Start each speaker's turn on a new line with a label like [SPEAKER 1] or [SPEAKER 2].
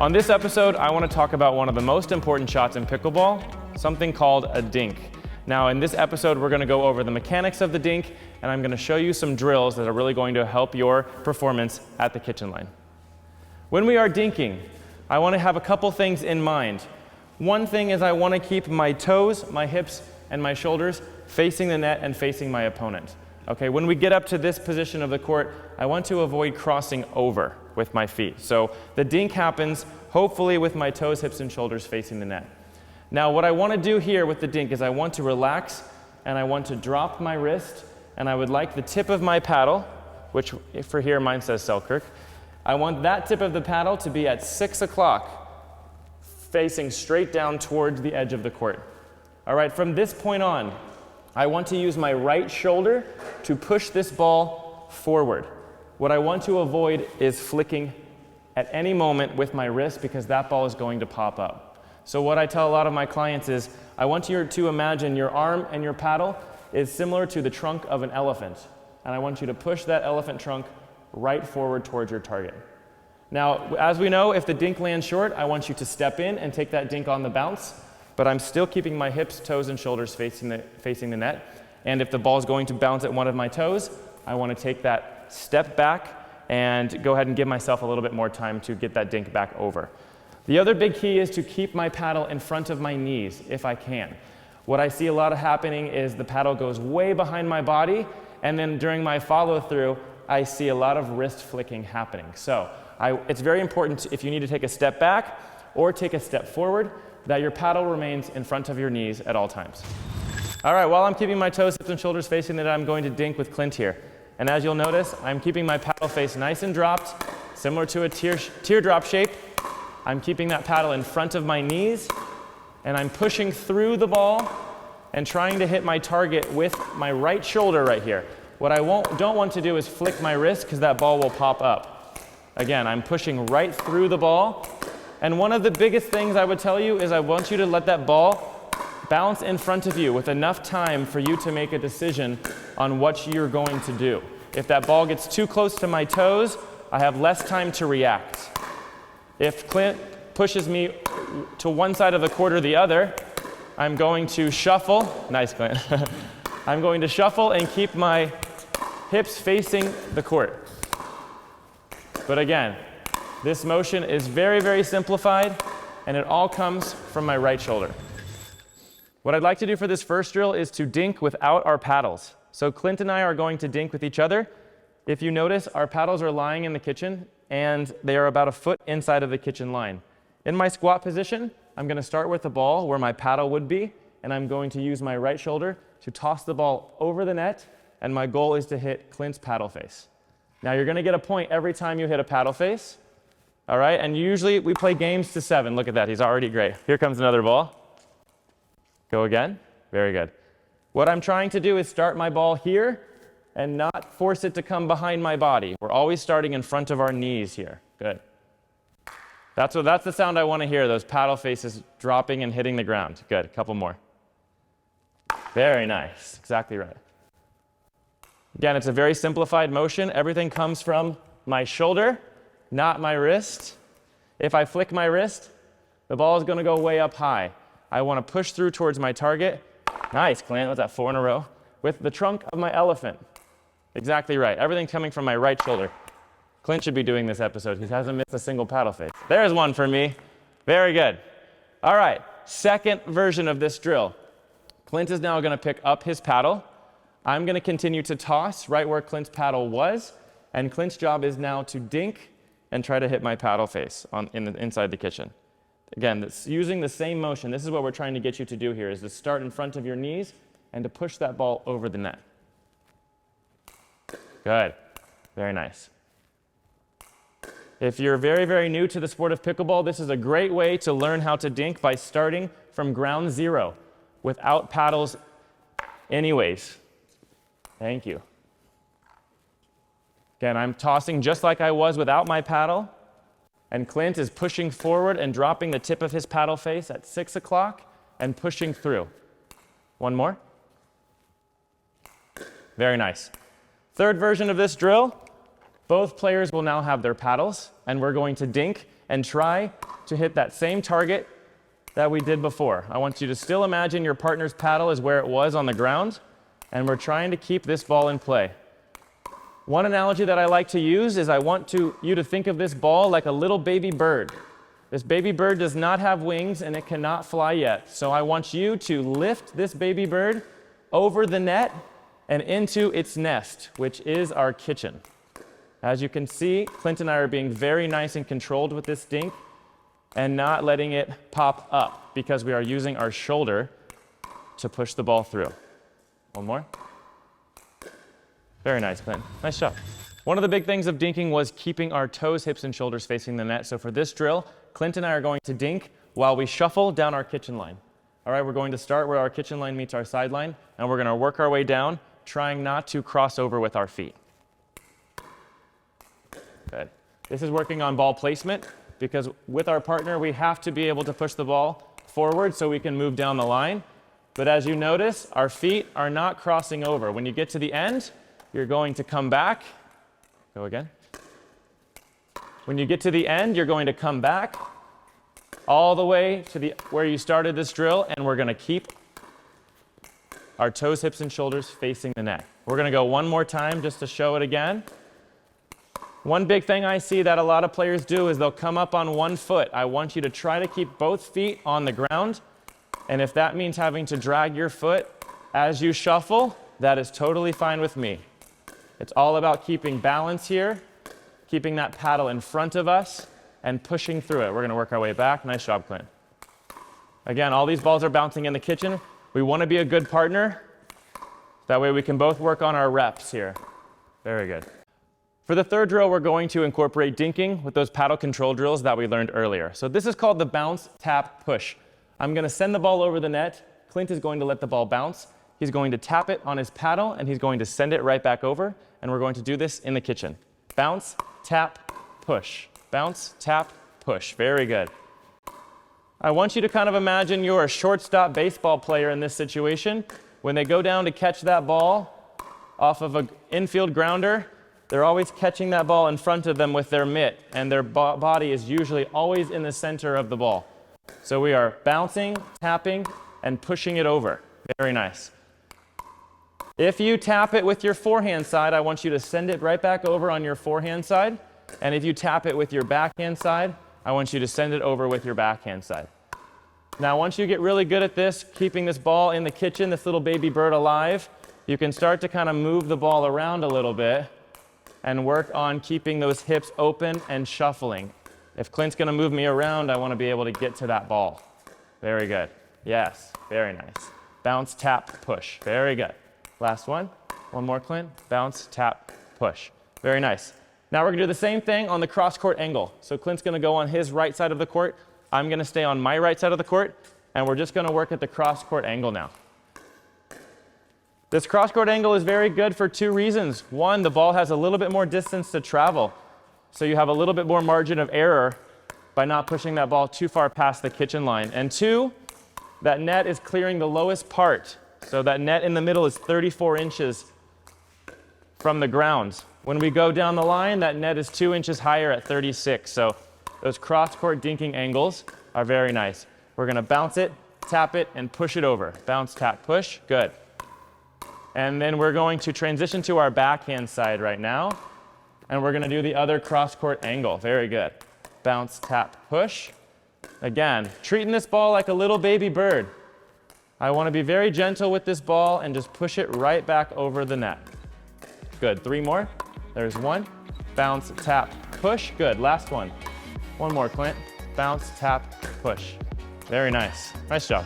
[SPEAKER 1] On this episode, I want to talk about one of the most important shots in pickleball, something called a dink. Now, in this episode, we're going to go over the mechanics of the dink, and I'm going to show you some drills that are really going to help your performance at the kitchen line. When we are dinking, I want to have a couple things in mind. One thing is I want to keep my toes, my hips, and my shoulders facing the net and facing my opponent. Okay, when we get up to this position of the court, I want to avoid crossing over with my feet. So the dink happens hopefully with my toes, hips, and shoulders facing the net. Now what I want to do here with the dink is I want to relax and I want to drop my wrist, and I would like the tip of my paddle, which for here mine says Selkirk, I want that tip of the paddle to be at 6 o'clock facing straight down towards the edge of the court. All right, from this point on, I want to use my right shoulder to push this ball forward. What I want to avoid is flicking at any moment with my wrist, because that ball is going to pop up. So what I tell a lot of my clients is, I want you to imagine your arm and your paddle is similar to the trunk of an elephant. And I want you to push that elephant trunk right forward towards your target. Now, as we know, if the dink lands short, I want you to step in and take that dink on the bounce, but I'm still keeping my hips, toes, and shoulders facing the net. And if the ball is going to bounce at one of my toes, I want to take that step back and go ahead and give myself a little bit more time to get that dink back over. The other big key is to keep my paddle in front of my knees if I can. What I see a lot of happening is the paddle goes way behind my body, and then during my follow through, I see a lot of wrist flicking happening. So it's very important, if you need to take a step back or take a step forward, that your paddle remains in front of your knees at all times. All right, while I'm keeping my toes, hips, and shoulders facing the net, I'm going to dink with Clint here. And as you'll notice, I'm keeping my paddle face nice and dropped, similar to a teardrop shape. I'm keeping that paddle in front of my knees, and I'm pushing through the ball and trying to hit my target with my right shoulder right here. What I don't want to do is flick my wrist, because that ball will pop up. Again, I'm pushing right through the ball. And one of the biggest things I would tell you is I want you to let that ball bounce in front of you with enough time for you to make a decision on what you're going to do. If that ball gets too close to my toes, I have less time to react. If Clint pushes me to one side of the court or the other, I'm going to shuffle. Nice, Clint. I'm going to shuffle and keep my hips facing the court. But again, this motion is very, very simplified, and it all comes from my right shoulder. What I'd like to do for this first drill is to dink without our paddles. So Clint and I are going to dink with each other. If you notice, our paddles are lying in the kitchen, and they are about a foot inside of the kitchen line. In my squat position, I'm going to start with the ball where my paddle would be, and I'm going to use my right shoulder to toss the ball over the net, and my goal is to hit Clint's paddle face. Now you're going to get a point every time you hit a paddle face. All right, and usually we play games to 7. Look at that, he's already great. Here comes another ball. Go again, very good. What I'm trying to do is start my ball here and not force it to come behind my body. We're always starting in front of our knees here. Good. That's the sound I want to hear, those paddle faces dropping and hitting the ground. Good, a couple more. Very nice, exactly right. Again, it's a very simplified motion. Everything comes from my shoulder, not my wrist. If I flick my wrist, the ball is going to go way up high. I want to push through towards my target. Nice, Clint. What's that, 4 in a row? With the trunk of my elephant. Exactly right. Everything coming from my right shoulder. Clint should be doing this episode. He hasn't missed a single paddle face. There's one for me. Very good. All right, second version of this drill. Clint is now going to pick up his paddle. I'm going to continue to toss right where Clint's paddle was, and Clint's job is now to dink and try to hit my paddle face inside the kitchen. Again, using the same motion. This is what we're trying to get you to do here, is to start in front of your knees and to push that ball over the net. Good. Very nice. If you're very, very new to the sport of pickleball, this is a great way to learn how to dink by starting from ground zero without paddles anyways. Thank you. Again, I'm tossing just like I was without my paddle, and Clint is pushing forward and dropping the tip of his paddle face at 6 o'clock and pushing through. One more. Very nice. Third version of this drill, both players will now have their paddles, and we're going to dink and try to hit that same target that we did before. I want you to still imagine your partner's paddle is where it was on the ground, and we're trying to keep this ball in play. One analogy that I like to use is I want you to think of this ball like a little baby bird. This baby bird does not have wings and it cannot fly yet. So I want you to lift this baby bird over the net and into its nest, which is our kitchen. As you can see, Clint and I are being very nice and controlled with this dink and not letting it pop up because we are using our shoulder to push the ball through. One more. Very nice, Clint. Nice job. One of the big things of dinking was keeping our toes, hips, and shoulders facing the net. So for this drill, Clint and I are going to dink while we shuffle down our kitchen line. All right, we're going to start where our kitchen line meets our sideline, and we're going to work our way down, trying not to cross over with our feet. Good. This is working on ball placement because with our partner, we have to be able to push the ball forward so we can move down the line. But as you notice, our feet are not crossing over. When you get to the end, you're going to come back. Go again. When you get to the end, you're going to come back all the way to where you started this drill, and we're going to keep our toes, hips, and shoulders facing the net. We're going to go one more time just to show it again. One big thing I see that a lot of players do is they'll come up on one foot. I want you to try to keep both feet on the ground, and if that means having to drag your foot as you shuffle, that is totally fine with me. It's all about keeping balance here, keeping that paddle in front of us, and pushing through it. We're going to work our way back. Nice job, Clint. Again, all these balls are bouncing in the kitchen. We want to be a good partner. That way we can both work on our reps here. Very good. For the third drill, we're going to incorporate dinking with those paddle control drills that we learned earlier. So this is called the bounce, tap, push. I'm going to send the ball over the net. Clint is going to let the ball bounce. He's going to tap it on his paddle, and he's going to send it right back over. And we're going to do this in the kitchen. Bounce, tap, push. Bounce, tap, push. Very good. I want you to kind of imagine you're a shortstop baseball player in this situation. When they go down to catch that ball off of an infield grounder, they're always catching that ball in front of them with their mitt, and their body is usually always in the center of the ball. So we are bouncing, tapping, and pushing it over. Very nice. If you tap it with your forehand side, I want you to send it right back over on your forehand side. And if you tap it with your backhand side, I want you to send it over with your backhand side. Now, once you get really good at this, keeping this ball in the kitchen, this little baby bird alive, you can start to kind of move the ball around a little bit and work on keeping those hips open and shuffling. If Clint's going to move me around, I want to be able to get to that ball. Very good. Yes, very nice. Bounce, tap, push. Very good. Last one. One more, Clint. Bounce, tap, push. Very nice. Now we're going to do the same thing on the cross-court angle. So Clint's going to go on his right side of the court. I'm going to stay on my right side of the court, and we're just going to work at the cross-court angle now. This cross-court angle is very good for two reasons. One, the ball has a little bit more distance to travel, so you have a little bit more margin of error by not pushing that ball too far past the kitchen line. And two, that net is clearing the lowest part. So that net in the middle is 34 inches from the ground. When we go down the line, that net is 2 inches higher at 36. So those cross-court dinking angles are very nice. We're going to bounce it, tap it, and push it over. Bounce, tap, push. Good. And then we're going to transition to our backhand side right now. And we're going to do the other cross-court angle. Very good. Bounce, tap, push. Again, treating this ball like a little baby bird. I want to be very gentle with this ball and just push it right back over the net. Good. 3 more. There's 1. Bounce, tap, push. Good. Last one. 1 more, Clint. Bounce, tap, push. Very nice. Nice job.